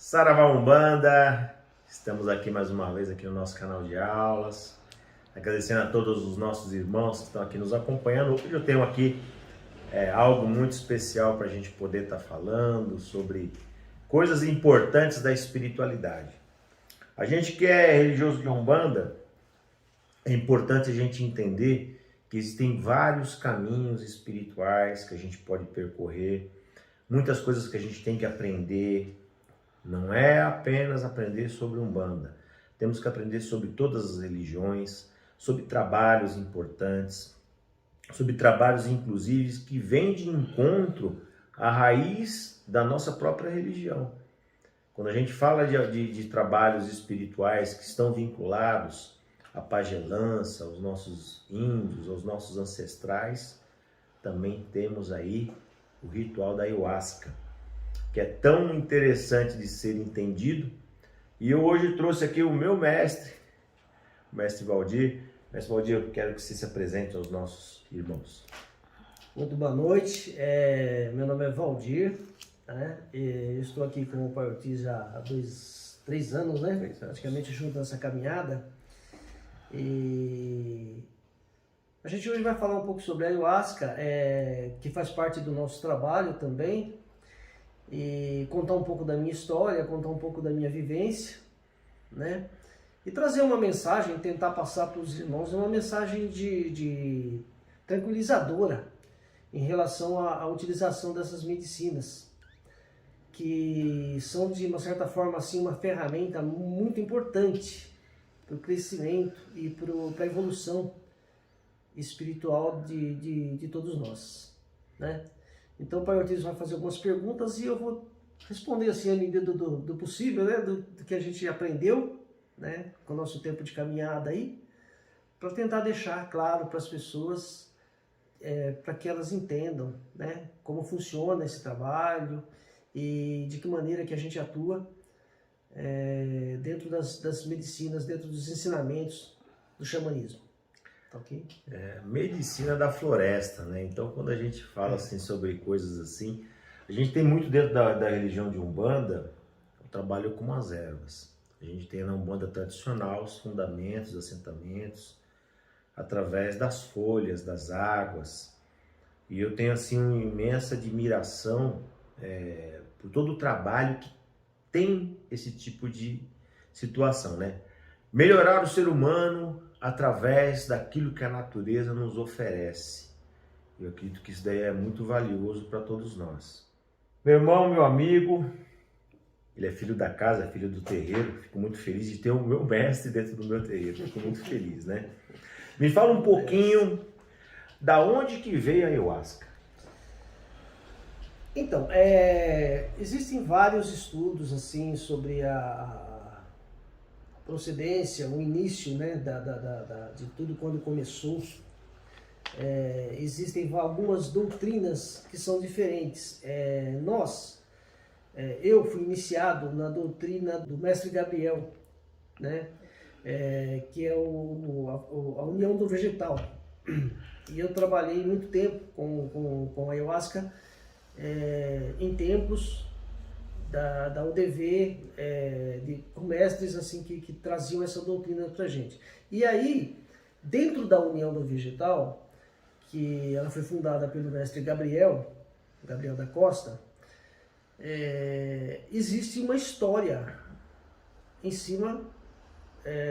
Saravá Umbanda, estamos aqui mais uma vez aqui no nosso canal de aulas, agradecendo a todos os nossos irmãos que estão aqui nos acompanhando. Hoje eu tenho aqui algo muito especial para a gente poder estar falando sobre coisas importantes da espiritualidade. A gente que é religioso de Umbanda, é importante a gente entender que existem vários caminhos espirituais que a gente pode percorrer, muitas coisas que a gente tem que aprender. Não é apenas aprender sobre Umbanda, temos que aprender sobre todas as religiões, sobre trabalhos importantes, sobre trabalhos inclusive que vêm de encontro à raiz da nossa própria religião. Quando a gente fala de trabalhos espirituais que estão vinculados à pagelança, aos nossos índios, aos nossos ancestrais, também temos aí o ritual da ayahuasca, que é tão interessante de ser entendido. E eu hoje trouxe aqui o meu mestre, o mestre Valdir. Mestre Valdir, eu quero que você se apresente aos nossos irmãos. Muito boa noite, meu nome é Valdir, né? Eu estou aqui com o Pai Ortiz há 3 anos, né? 3 anos. Praticamente junto nessa caminhada. E a gente hoje vai falar um pouco sobre a ayahuasca, que faz parte do nosso trabalho também, e contar um pouco da minha história, contar um pouco da minha vivência, né? E trazer uma mensagem, tentar passar para os irmãos uma mensagem de tranquilizadora em relação à utilização dessas medicinas, que são de uma certa forma assim uma ferramenta muito importante para o crescimento e para a evolução espiritual de todos nós, né? Então o Pai Ortiz vai fazer algumas perguntas e eu vou responder assim à medida do possível, né? Do que a gente aprendeu, né? Com o nosso tempo de caminhada aí, para tentar deixar claro para as pessoas, para que elas entendam, né? Como funciona esse trabalho e de que maneira que a gente atua dentro das medicinas, dentro dos ensinamentos do xamanismo. Tá ok? Medicina da floresta, né? Então, quando a gente fala assim sobre coisas assim, a gente tem muito dentro da religião de Umbanda o trabalho com as ervas. A gente tem na Umbanda tradicional os fundamentos, os assentamentos, através das folhas, das águas. E eu tenho assim uma imensa admiração por todo o trabalho que tem esse tipo de situação, né? Melhorar o ser humano através daquilo que a natureza nos oferece. Eu acredito que isso daí é muito valioso para todos nós. Meu irmão, meu amigo, ele é filho da casa, é filho do terreiro. Fico muito feliz de ter o meu mestre dentro do meu terreiro. Fico muito feliz, né? Me fala um pouquinho da onde que veio a ayahuasca. Então, existem vários estudos assim sobre a procedência, o início, né, de tudo quando começou. Existem algumas doutrinas que são diferentes. Eu fui iniciado na doutrina do Mestre Gabriel, né, que é a união do vegetal. E eu trabalhei muito tempo com a ayahuasca, em tempos da UDV, com mestres assim que traziam essa doutrina para a gente. E aí, dentro da União do Vegetal, que ela foi fundada pelo mestre Gabriel da Costa, existe uma história em cima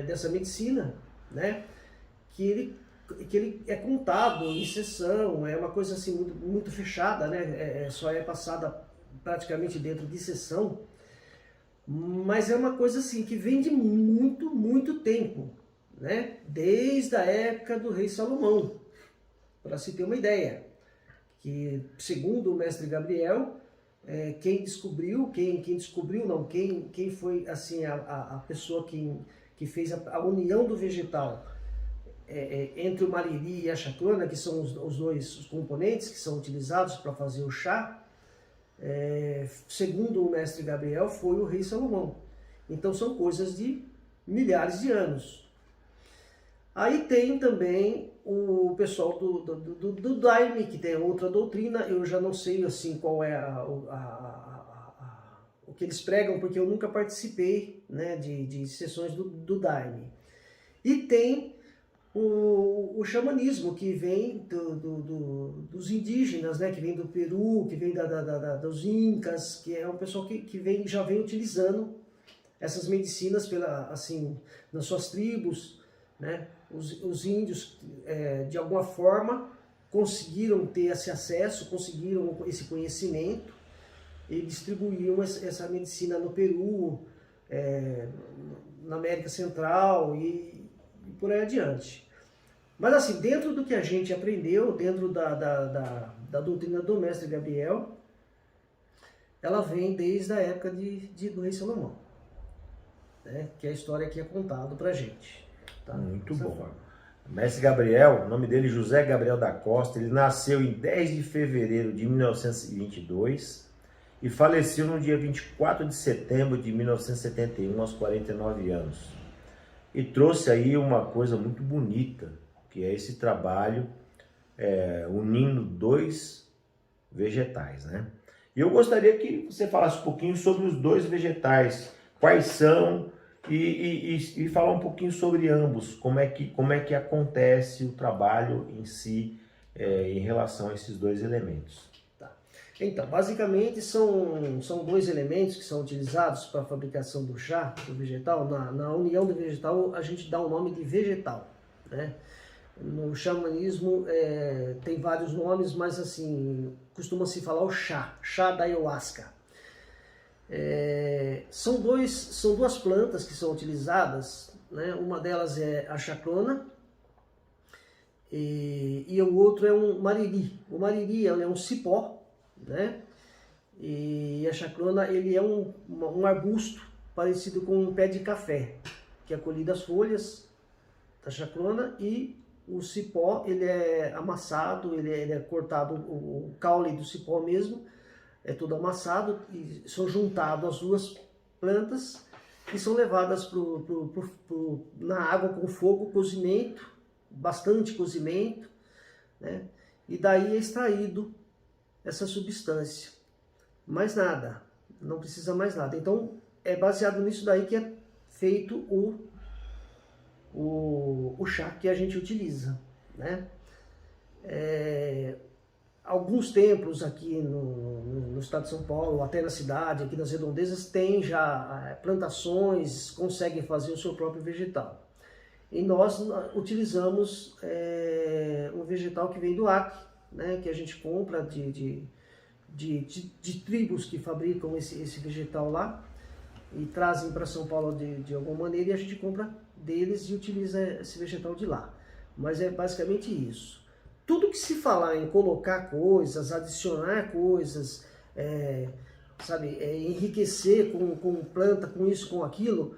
dessa medicina, né? Que ele é contado em sessão, é uma coisa assim muito, muito fechada, né? Só é passada praticamente dentro de sessão, mas é uma coisa assim que vem de muito, muito tempo, né? Desde a época do rei Salomão, para se ter uma ideia, que segundo o mestre Gabriel, quem foi assim a pessoa que fez a união do vegetal entre o mariri e a chacrona, que são os dois componentes que são utilizados para fazer o chá, segundo o mestre Gabriel, foi o rei Salomão. Então são coisas de milhares de anos. Aí tem também o pessoal do Daime, que tem outra doutrina. Eu já não sei assim qual é o que eles pregam, porque eu nunca participei, né, de sessões do Daime. E tem o xamanismo, que vem dos indígenas, né, que vem do Peru, que vem dos Incas, que é um pessoal que já vem utilizando essas medicinas assim, nas suas tribos, né? Os índios, de alguma forma, conseguiram ter esse acesso, conseguiram esse conhecimento e distribuíam essa medicina no Peru, na América Central e por aí adiante. Mas assim, dentro do que a gente aprendeu, dentro da doutrina do Mestre Gabriel, ela vem desde a época do rei Salomão, né? Que é a história que é contada pra gente. Tá? Muito bom. O Mestre Gabriel, o nome dele é José Gabriel da Costa, ele nasceu em 10 de fevereiro de 1922 e faleceu no dia 24 de setembro de 1971, aos 49 anos. E trouxe aí uma coisa muito bonita, que é esse trabalho unindo dois vegetais, né? E eu gostaria que você falasse um pouquinho sobre os dois vegetais, quais são, e falar um pouquinho sobre ambos, como é que acontece o trabalho em si, em relação a esses dois elementos. Tá. Então, basicamente são dois elementos que são utilizados para a fabricação do chá, do vegetal. Na união do vegetal, a gente dá o nome de vegetal, né? No xamanismo tem vários nomes, mas assim, costuma-se falar o chá da ayahuasca. São duas plantas que são utilizadas, né? Uma delas é a chacrona e o outro é um mariri. O mariri é um cipó, né? E a chacrona, ele é um arbusto parecido com um pé de café, que é colhido as folhas da chacrona, e o cipó, ele é amassado, ele é cortado, o caule do cipó mesmo, é tudo amassado, e são juntadas as duas plantas e são levadas na água com fogo, cozimento, bastante cozimento, né? E daí é extraído essa substância. Mais nada, não precisa mais nada. Então é baseado nisso daí que é feito o chá que a gente utiliza, né? Alguns templos aqui no estado de São Paulo, até na cidade, aqui nas redondezas, tem já plantações, conseguem fazer o seu próprio vegetal. E nós utilizamos um vegetal que vem do Acre, né? Que a gente compra de tribos que fabricam esse vegetal lá e trazem para São Paulo de alguma maneira, e a gente compra deles e utiliza esse vegetal de lá. Mas é basicamente isso. Tudo que se falar em colocar coisas, adicionar coisas, enriquecer com planta, com isso, com aquilo,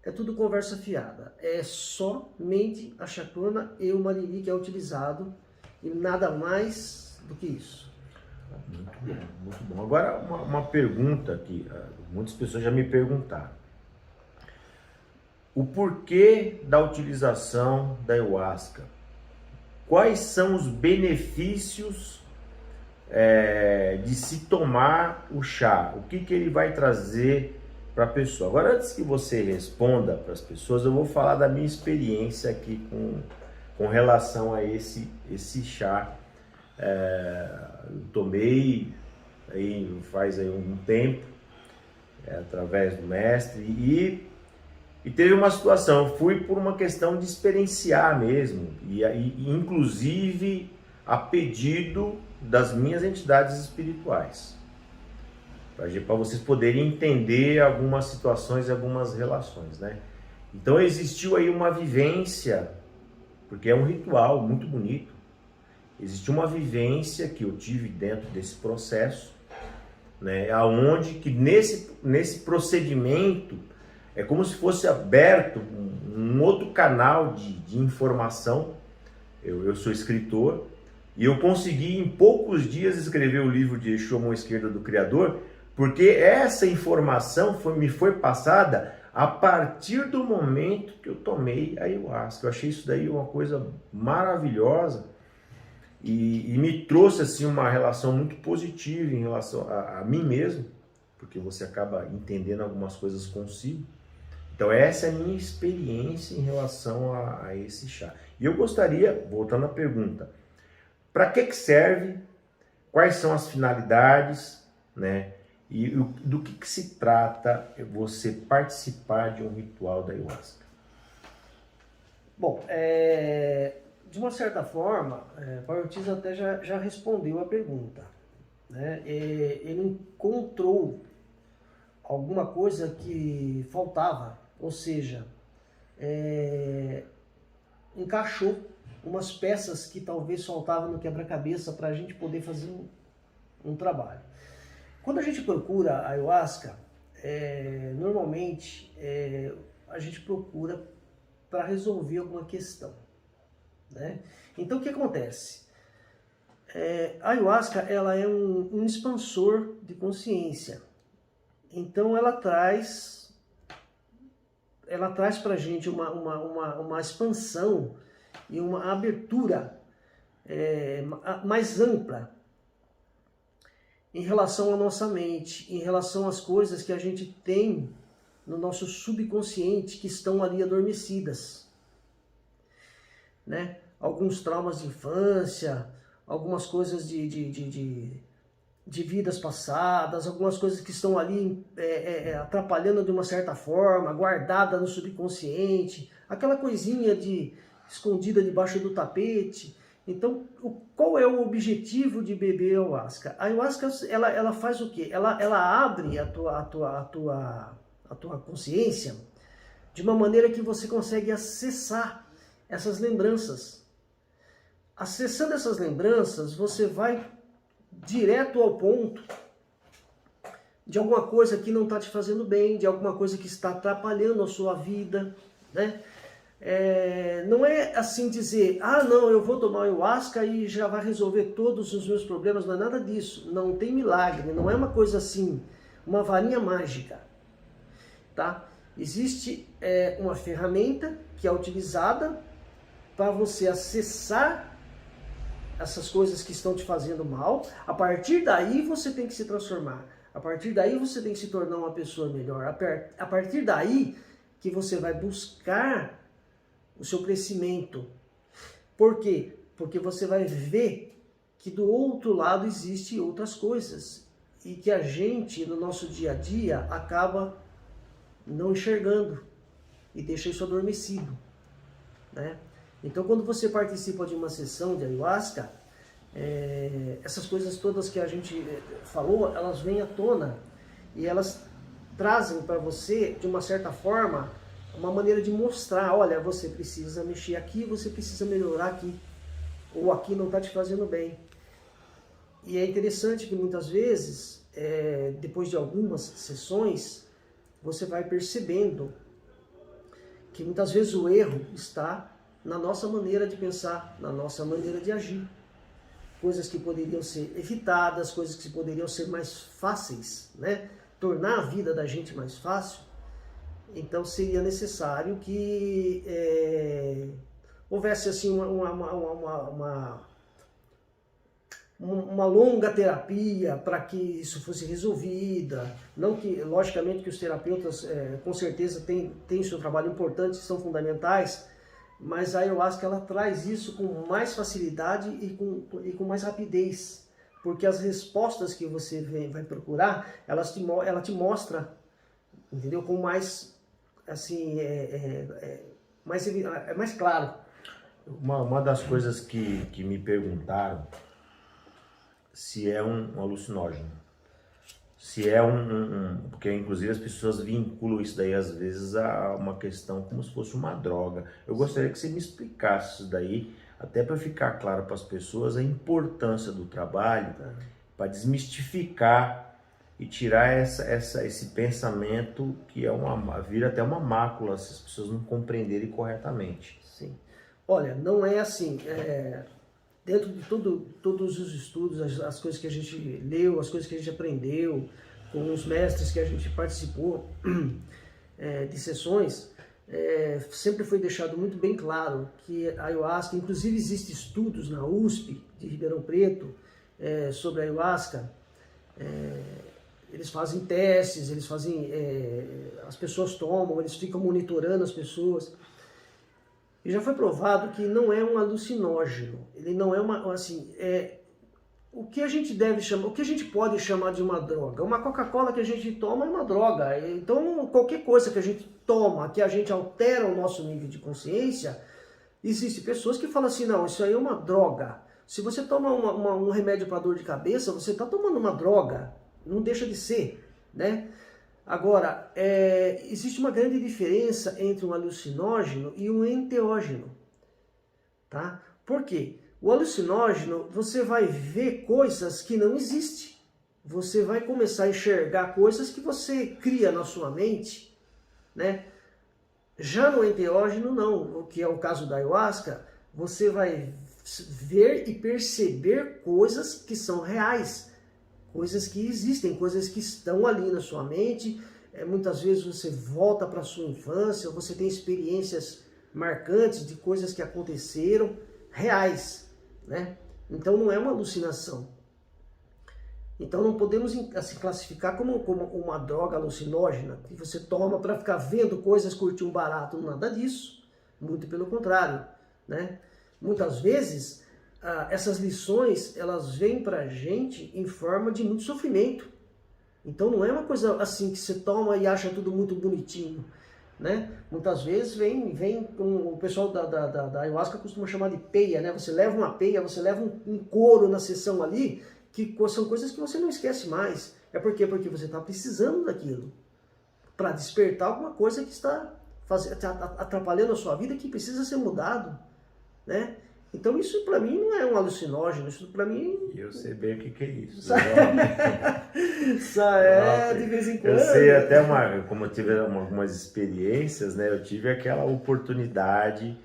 é tudo conversa fiada. É somente a chacrona e o mariri que é utilizado e nada mais do que isso. Muito bom, muito bom. Agora uma pergunta que muitas pessoas já me perguntaram. O porquê da utilização da ayahuasca? Quais são os benefícios de se tomar o chá? O que ele vai trazer para a pessoa? Agora, antes que você responda para as pessoas, eu vou falar da minha experiência aqui com relação a esse chá. Eu tomei faz aí um tempo, através do mestre, e teve uma situação, eu fui por uma questão de experienciar mesmo, e inclusive a pedido das minhas entidades espirituais, para vocês poderem entender algumas situações e algumas relações, né? Então existiu aí uma vivência, porque é um ritual muito bonito, existe uma vivência que eu tive dentro desse processo, né? Aonde que nesse procedimento é como se fosse aberto um outro canal de informação. Eu sou escritor e eu consegui em poucos dias escrever o livro de Exu, a Mão Esquerda do Criador, porque essa informação me foi passada a partir do momento que eu tomei a ayahuasca. Eu achei isso daí uma coisa maravilhosa e me trouxe assim uma relação muito positiva em relação a mim mesmo, porque você acaba entendendo algumas coisas consigo. Então essa é a minha experiência em relação a esse chá. E eu gostaria, voltando à pergunta, para que serve, quais são as finalidades, né? E do que se trata você participar de um ritual da ayahuasca? Bom, de uma certa forma, Paulo Ortiz até já respondeu a pergunta, né? Ele encontrou alguma coisa que faltava, ou seja, encaixou umas peças que talvez faltavam no quebra-cabeça para a gente poder fazer um trabalho. Quando a gente procura a ayahuasca, normalmente a gente procura para resolver alguma questão, né? Então o que acontece? A ayahuasca ela é um expansor de consciência. Então ela traz para a gente uma expansão e uma abertura mais ampla em relação à nossa mente, em relação às coisas que a gente tem no nosso subconsciente que estão ali adormecidas, né? Alguns traumas de infância, algumas coisas de vidas passadas, algumas coisas que estão ali atrapalhando de uma certa forma, guardada no subconsciente, aquela coisinha escondida debaixo do tapete. Então, qual é o objetivo de beber ayahuasca? A ayahuasca, ela faz o quê? Ela abre a tua consciência de uma maneira que você consegue acessar essas lembranças. Acessando essas lembranças, você vai direto ao ponto de alguma coisa que não está te fazendo bem, de alguma coisa que está atrapalhando a sua vida, né? Não é assim dizer, não, eu vou tomar ayahuasca e já vai resolver todos os meus problemas, não é nada disso, não tem milagre, não é uma coisa assim, uma varinha mágica, tá? Existe uma ferramenta que é utilizada para você acessar essas coisas que estão te fazendo mal. A partir daí você tem que se transformar, a partir daí você tem que se tornar uma pessoa melhor, a partir daí que você vai buscar o seu crescimento. Por quê? Porque você vai ver que do outro lado existem outras coisas e que a gente, no nosso dia a dia, acaba não enxergando e deixa isso adormecido, né? Então, quando você participa de uma sessão de ayahuasca, essas coisas todas que a gente falou, elas vêm à tona e elas trazem para você, de uma certa forma, uma maneira de mostrar, olha, você precisa mexer aqui, você precisa melhorar aqui, ou aqui não está te fazendo bem. E é interessante que muitas vezes, depois de algumas sessões, você vai percebendo que muitas vezes o erro está na nossa maneira de pensar, na nossa maneira de agir. Coisas que poderiam ser evitadas, coisas que poderiam ser mais fáceis, né? Tornar a vida da gente mais fácil. Então seria necessário que houvesse assim uma longa terapia para que isso fosse resolvida. Não que, logicamente, que os terapeutas com certeza têm seu trabalho importante, são fundamentais, mas a ayahuasca ela traz isso com mais facilidade e com mais rapidez, porque as respostas que você vai procurar, ela te mostra, entendeu? Com mais assim, mais claro. Uma das coisas que me perguntaram se é um alucinógeno, se é porque inclusive as pessoas vinculam isso daí às vezes a uma questão como se fosse uma droga. Eu gostaria que você me explicasse isso daí, até para ficar claro para as pessoas a importância do trabalho, para desmistificar e tirar esse pensamento que vira até uma mácula se as pessoas não compreenderem corretamente. Sim. Olha, não é assim, dentro de todos os estudos, as coisas que a gente leu, as coisas que a gente aprendeu, com os mestres que a gente participou de sessões, sempre foi deixado muito bem claro que a ayahuasca, inclusive existem estudos na USP de Ribeirão Preto sobre a ayahuasca, eles fazem testes, eles fazem, as pessoas tomam, eles ficam monitorando as pessoas. E já foi provado que não é um alucinógeno, ele não é uma, assim, o que a gente deve chamar, o que a gente pode chamar de uma droga? Uma Coca-Cola que a gente toma é uma droga. Então, qualquer coisa que a gente toma, que a gente altera o nosso nível de consciência, existem pessoas que falam assim, não, isso aí é uma droga. Se você toma um remédio para dor de cabeça, você está tomando uma droga, não deixa de ser, né? Agora, existe uma grande diferença entre um alucinógeno e um enteógeno, tá? Por quê? O alucinógeno, você vai ver coisas que não existem. Você vai começar a enxergar coisas que você cria na sua mente, né? Já no enteógeno, não. O que é o caso da ayahuasca, você vai ver e perceber coisas que são reais. Coisas que existem, coisas que estão ali na sua mente. Muitas vezes você volta para a sua infância, você tem experiências marcantes de coisas que aconteceram, reais, né? Então não é uma alucinação. Então não podemos assim, classificar como uma droga alucinógena, que você toma para ficar vendo coisas, curtir um barato, nada disso. Muito pelo contrário, né? Muitas vezes essas lições, elas vêm para a gente em forma de muito sofrimento. Então não é uma coisa assim que você toma e acha tudo muito bonitinho, né? Muitas vezes vem o pessoal da ayahuasca costuma chamar de peia, né? Você leva uma peia, você leva um couro na sessão ali, que são coisas que você não esquece mais. É por quê? Porque você está precisando daquilo para despertar alguma coisa que está atrapalhando a sua vida, que precisa ser mudado, né? Então isso para mim não é um alucinógeno, isso para mim... Eu sei bem o que é isso. De vez em quando. Eu sei até, como eu tive algumas experiências, né? Eu tive aquela oportunidade,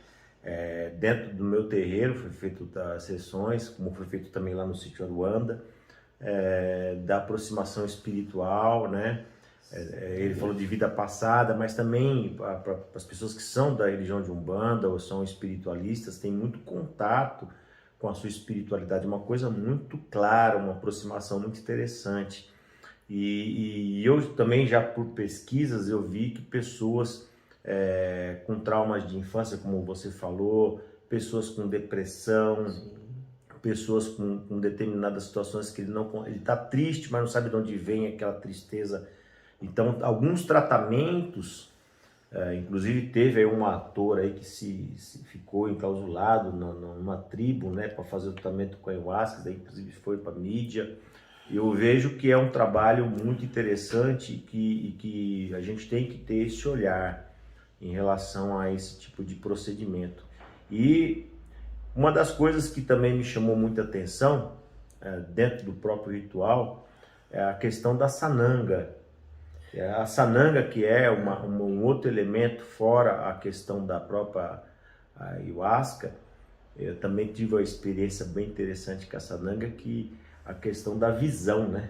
dentro do meu terreiro, foi feito as sessões, como foi feito também lá no sítio Aruanda, da aproximação espiritual, né? Ele falou de vida passada, mas também para as pessoas que são da religião de Umbanda ou são espiritualistas, tem muito contato com a sua espiritualidade, uma coisa muito clara, uma aproximação muito interessante. E eu também, já por pesquisas, eu vi que pessoas com traumas de infância, como você falou, pessoas com depressão, sim, pessoas com determinadas situações que ele está triste, mas não sabe de onde vem aquela tristeza. Então, alguns tratamentos, inclusive teve aí um ator aí que se ficou enclausulado numa tribo, né, para fazer o tratamento com a ayahuasca, daí inclusive foi para a mídia. Eu vejo que é um trabalho muito interessante e que a gente tem que ter esse olhar em relação a esse tipo de procedimento. E uma das coisas que também me chamou muita atenção, dentro do próprio ritual, é a questão da sananga. A sananga, que é um outro elemento fora a questão da própria ayahuasca. Eu também tive uma experiência bem interessante com a sananga, que a questão da visão, né?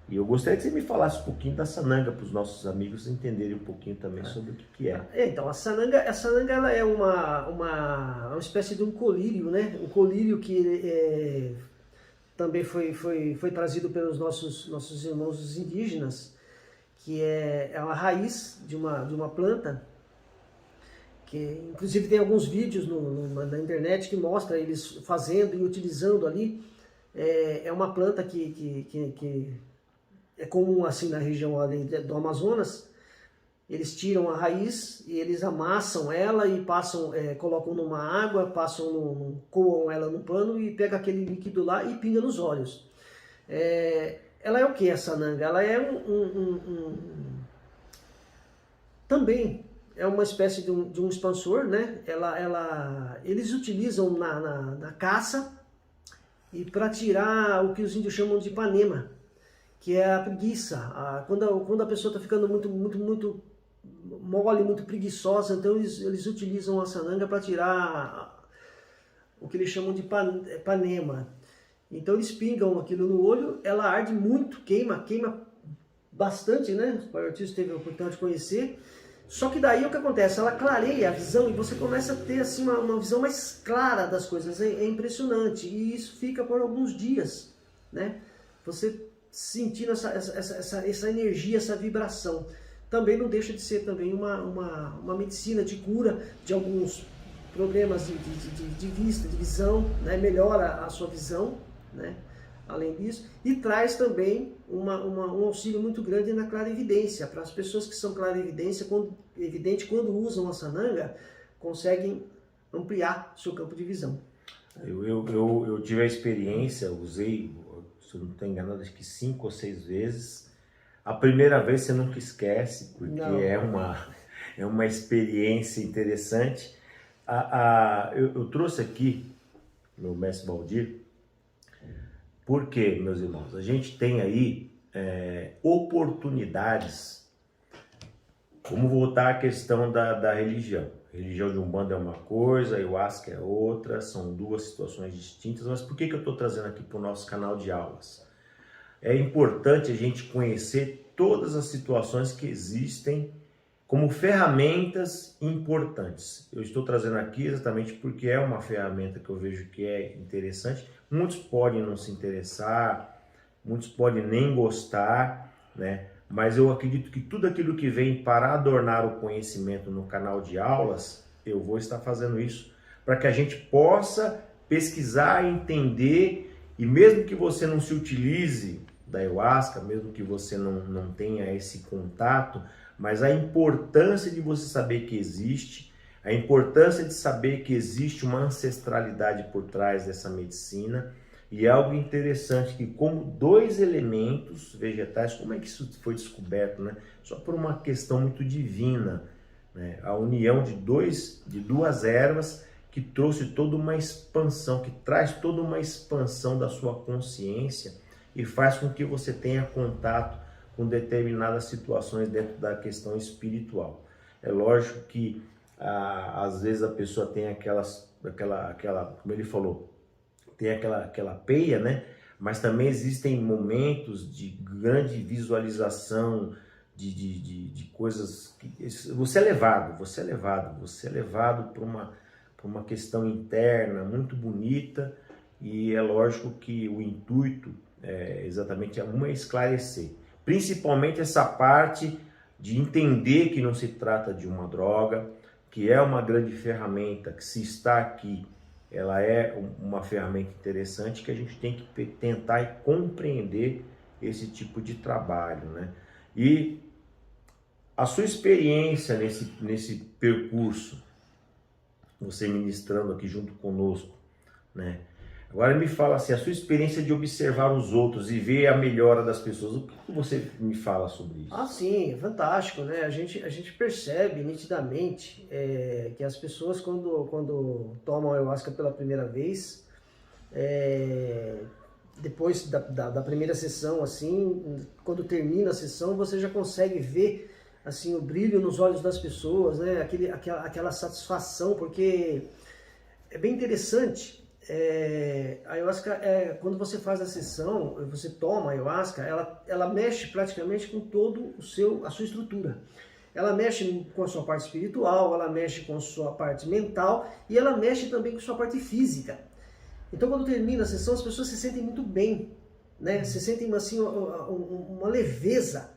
E eu gostaria que você me falasse um pouquinho da sananga para os nossos amigos entenderem um pouquinho também sobre o que é. Então, a sananga ela é uma espécie de um colírio, né? Um colírio que também foi trazido pelos nossos irmãos indígenas, que é uma raiz de uma planta, que inclusive tem alguns vídeos na internet que mostra eles fazendo e utilizando ali. É uma planta que é comum assim na região ali do Amazonas. Eles tiram a raiz e eles amassam ela e colocam numa água, coam ela no pano e pega aquele líquido lá e pinga nos olhos. Ela é o que, a sananga? Ela é também é uma espécie de um expansor, né? Eles utilizam na caça e para tirar o que os índios chamam de panema, que é a preguiça. Quando a pessoa está ficando muito mole, muito preguiçosa, então eles utilizam a sananga para tirar o que eles chamam de panema. Então eles pingam aquilo no olho, ela arde muito, queima bastante, né? O artista teve a oportunidade de conhecer. Só que daí o que acontece? Ela clareia a visão e você começa a ter assim, uma visão mais clara das coisas. É impressionante. E isso fica por alguns dias, né? Você sentindo essa energia, essa vibração. Também não deixa de ser também uma medicina de cura de alguns problemas de vista, de visão, né? Melhora a sua visão, né? Além disso, e traz também um auxílio muito grande na clarividência. Para as pessoas que são clarividente, quando usam a sananga, conseguem ampliar seu campo de visão. Eu tive a experiência, usei, se eu não estou enganado, acho que 5 ou 6 vezes. A primeira vez você nunca esquece, porque é uma experiência interessante. Eu trouxe aqui, meu mestre Valdir, porque, meus irmãos, a gente tem aí oportunidades. Vamos voltar à questão da religião. A religião de Umbanda é uma coisa, a Ayahuasca é outra, são duas situações distintas. Mas por que eu estou trazendo aqui para o nosso canal de aulas? É importante a gente conhecer todas as situações que existem como ferramentas importantes. Eu estou trazendo aqui exatamente porque é uma ferramenta que eu vejo que é interessante. Muitos podem não se interessar, muitos podem nem gostar, né? Mas eu acredito que tudo aquilo que vem para adornar o conhecimento no canal de aulas, eu vou estar fazendo isso para que a gente possa pesquisar, entender, e mesmo que você não se utilize da Ayahuasca, mesmo que você não tenha esse contato, mas a importância de você saber que existe, a importância de saber que existe uma ancestralidade por trás dessa medicina, e é algo interessante que como 2 elementos vegetais, como é que isso foi descoberto, né? Só por uma questão muito divina, né? A união de duas ervas que trouxe toda uma expansão, que traz toda uma expansão da sua consciência e faz com que você tenha contato com determinadas situações dentro da questão espiritual. É lógico que às vezes a pessoa tem aquela, como ele falou, tem aquela peia, né? Mas também existem momentos de grande visualização, de coisas que você é levado para uma questão interna muito bonita, e é lógico que o intuito exatamente é esclarecer. Principalmente essa parte de entender que não se trata de uma droga, que é uma grande ferramenta, que se está aqui, ela é uma ferramenta interessante, que a gente tem que tentar e compreender esse tipo de trabalho, né? E a sua experiência nesse percurso, você ministrando aqui junto conosco, né? Agora me fala assim, a sua experiência de observar os outros e ver a melhora das pessoas, o que você me fala sobre isso? Ah, sim, é fantástico, né? A gente percebe nitidamente que as pessoas quando tomam a Ayahuasca pela primeira vez, depois da primeira sessão, assim, quando termina a sessão, você já consegue ver assim, o brilho nos olhos das pessoas, né? Aquela satisfação, porque é bem interessante. A Ayahuasca, quando você faz a sessão, você toma a Ayahuasca, ela mexe praticamente com todo a sua estrutura. Ela mexe com a sua parte espiritual, ela mexe com a sua parte mental e ela mexe também com a sua parte física. Então, quando termina a sessão, as pessoas se sentem muito bem, né? Se sentem assim, uma leveza,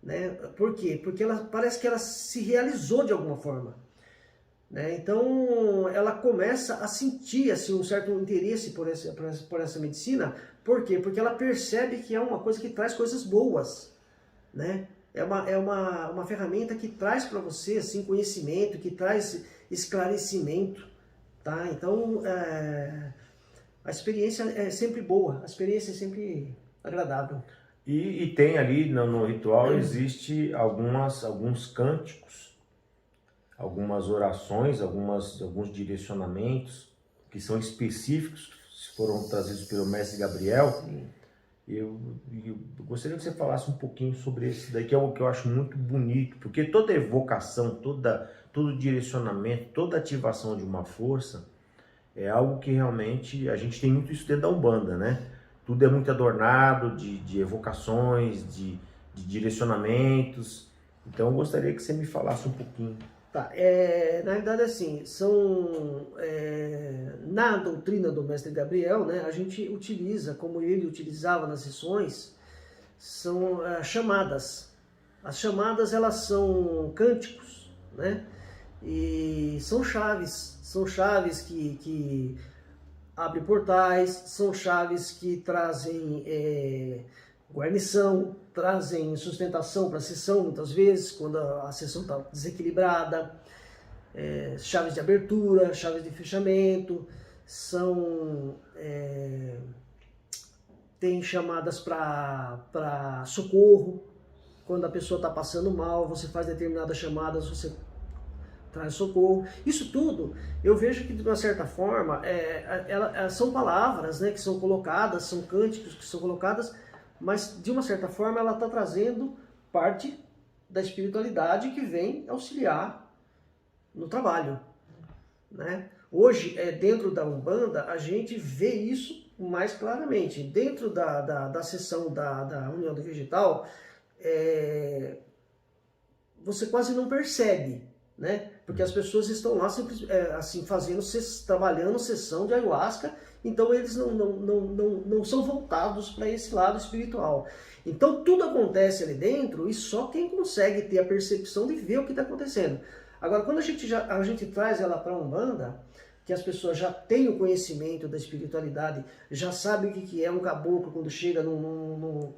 né? Por quê? Porque parece que ela se realizou de alguma forma. Né? Então ela começa a sentir assim, um certo interesse por essa medicina. Por quê? Porque ela percebe que é uma coisa que traz coisas boas, né? É uma ferramenta que traz para você assim, conhecimento, que traz esclarecimento, tá? Então a experiência é sempre boa, a experiência é sempre agradável. E tem ali no ritual existe alguns cânticos, algumas orações, alguns direcionamentos que são específicos, foram trazidos pelo mestre Gabriel. Sim. Eu gostaria que você falasse um pouquinho sobre esse daí, que é algo que eu acho muito bonito, porque toda evocação, todo direcionamento, toda ativação de uma força é algo que realmente a gente tem muito isso dentro da Umbanda, né? Tudo é muito adornado de evocações, de direcionamentos. Então eu gostaria que você me falasse um pouquinho. Tá, na verdade assim, na doutrina do mestre Gabriel, né, a gente utiliza, como ele utilizava nas sessões, são chamadas. As chamadas, elas são cânticos, né? E são chaves que abrem portais, são chaves que trazem guarnição, trazem sustentação para a sessão, muitas vezes, quando a sessão está desequilibrada, chaves de abertura, chaves de fechamento, tem chamadas para socorro. Quando a pessoa está passando mal, você faz determinadas chamadas, você traz socorro. Isso tudo, eu vejo que de uma certa forma, são palavras, né, que são colocadas, são cânticos que são colocadas, mas de uma certa forma ela está trazendo parte da espiritualidade que vem auxiliar no trabalho, né? Hoje, dentro da Umbanda, a gente vê isso mais claramente. Dentro da sessão da União do Vegetal, você quase não percebe, né? Porque as pessoas estão lá assim, trabalhando sessão de ayahuasca, então eles não são voltados para esse lado espiritual. Então tudo acontece ali dentro e só quem consegue ter a percepção de ver o que está acontecendo. Agora, quando a gente traz ela para a Umbanda, que as pessoas já têm o conhecimento da espiritualidade, já sabem o que é um caboclo quando chega num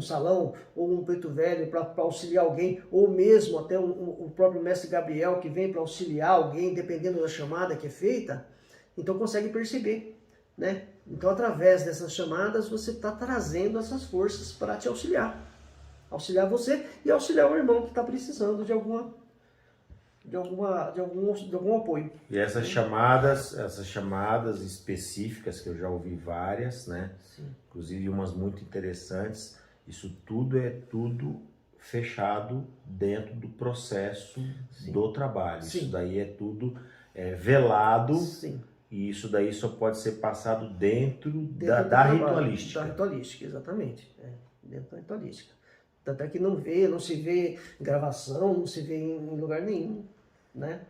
salão, ou um preto velho para auxiliar alguém, ou mesmo até o próprio mestre Gabriel que vem para auxiliar alguém, dependendo da chamada que é feita, então consegue perceber, né? Então, através dessas chamadas, você está trazendo essas forças para te auxiliar você e auxiliar o irmão que está precisando de algum apoio. E essas chamadas específicas, que eu já ouvi várias, né? Sim. Inclusive umas muito interessantes, isso tudo é fechado dentro do processo Sim. do trabalho. Sim. Isso daí é tudo velado. Sim. E isso daí só pode ser passado dentro da ritualística. Da ritualística, exatamente. Dentro da ritualística. Tanto é que não se vê gravação, não se vê em lugar nenhum, né?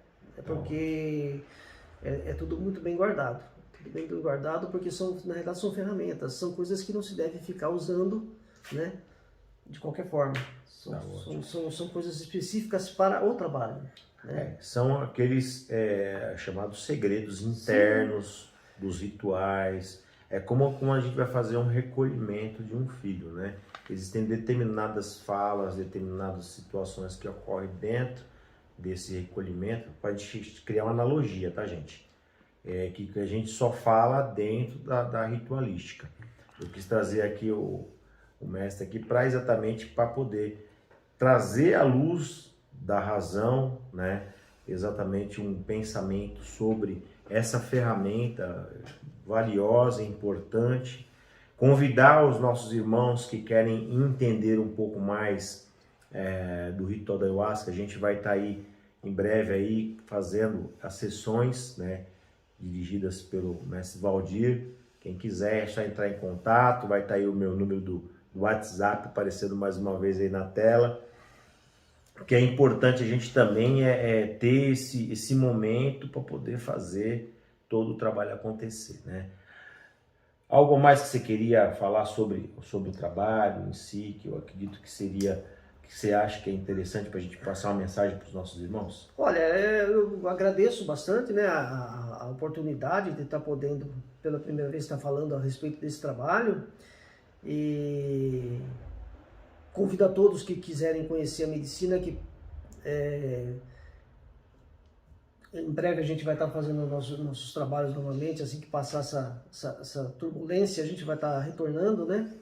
Porque é tudo muito bem guardado. Tudo bem guardado porque na realidade são ferramentas, são coisas que não se deve ficar usando, né? De qualquer forma. São coisas específicas para o trabalho. Né? São aqueles chamados segredos internos. Sim. Dos rituais. É como a gente vai fazer um recolhimento de um filho, né? Existem determinadas falas, determinadas situações que ocorrem dentro desse recolhimento, para a gente criar uma analogia, tá, gente? Que a gente só fala dentro da ritualística. Eu quis trazer aqui o mestre aqui exatamente para poder trazer à luz da razão, né? Exatamente um pensamento sobre essa ferramenta valiosa, importante. Convidar os nossos irmãos que querem entender um pouco mais do ritual da ayahuasca. A gente vai estar aí em breve aí fazendo as sessões, né, dirigidas pelo mestre Valdir. Quem quiser é só entrar em contato, vai estar aí o meu número do WhatsApp aparecendo mais uma vez aí na tela. O que é importante a gente também ter esse momento para poder fazer todo o trabalho acontecer, né? Algo mais que você queria falar sobre o trabalho em si, que eu acredito que você acha que é interessante para a gente passar uma mensagem para os nossos irmãos? Olha, eu agradeço bastante, né, a oportunidade de estar podendo, pela primeira vez, estar falando a respeito desse trabalho, e convido a todos que quiserem conhecer a medicina, que em breve a gente vai estar fazendo nossos trabalhos novamente, assim que passar essa turbulência, a gente vai estar retornando, né?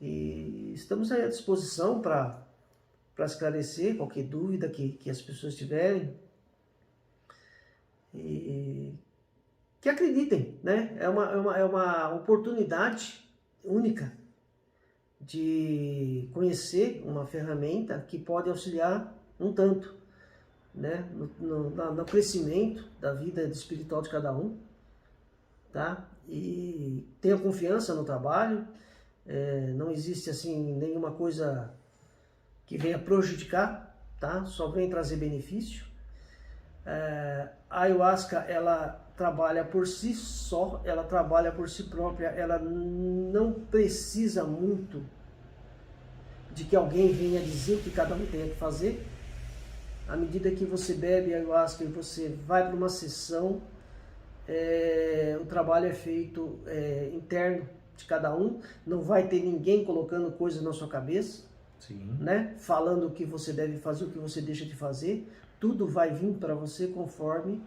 E estamos aí à disposição para esclarecer qualquer dúvida que as pessoas tiverem. E que acreditem, né? É uma oportunidade única de conhecer uma ferramenta que pode auxiliar um tanto, né, no crescimento da vida espiritual de cada um, tá? E tenha confiança no trabalho, não existe assim nenhuma coisa que venha prejudicar, tá? Só vem trazer benefício. A ayahuasca, ela trabalha por si só, ela trabalha por si própria, ela não precisa muito de que alguém venha dizer o que cada um tem que fazer. À medida que você bebe ayahuasca e você vai para uma sessão, o trabalho é feito interno de cada um, não vai ter ninguém colocando coisas na sua cabeça, Sim. né? Falando o que você deve fazer, o que você deixa de fazer, tudo vai vir para você conforme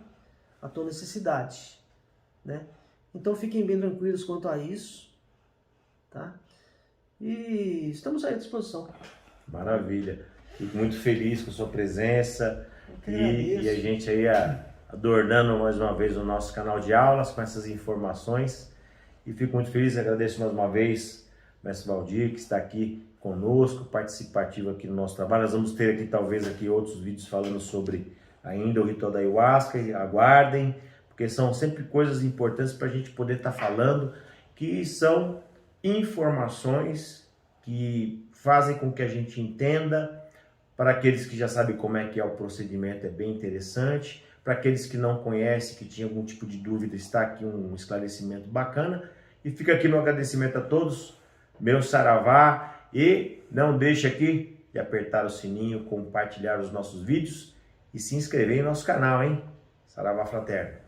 a tua necessidade, né? Então fiquem bem tranquilos quanto a isso, tá? E estamos aí à disposição. Maravilha. Fico muito feliz com a sua presença e a gente aí adornando mais uma vez o nosso canal de aulas com essas informações. E fico muito feliz, agradeço mais uma vez o mestre Valdir, que está aqui conosco, participativo aqui no nosso trabalho. Nós vamos ter aqui talvez aqui outros vídeos falando sobre ainda o ritual da ayahuasca, e aguardem, porque são sempre coisas importantes para a gente poder estar falando, que são informações que fazem com que a gente entenda. Para aqueles que já sabem como é que é o procedimento, é bem interessante. Para aqueles que não conhecem, que tinham algum tipo de dúvida, está aqui um esclarecimento bacana. E fica aqui meu agradecimento a todos, meu saravá. E não deixe aqui de apertar o sininho, compartilhar os nossos vídeos e se inscrever em nosso canal, hein? Saravá fraterno.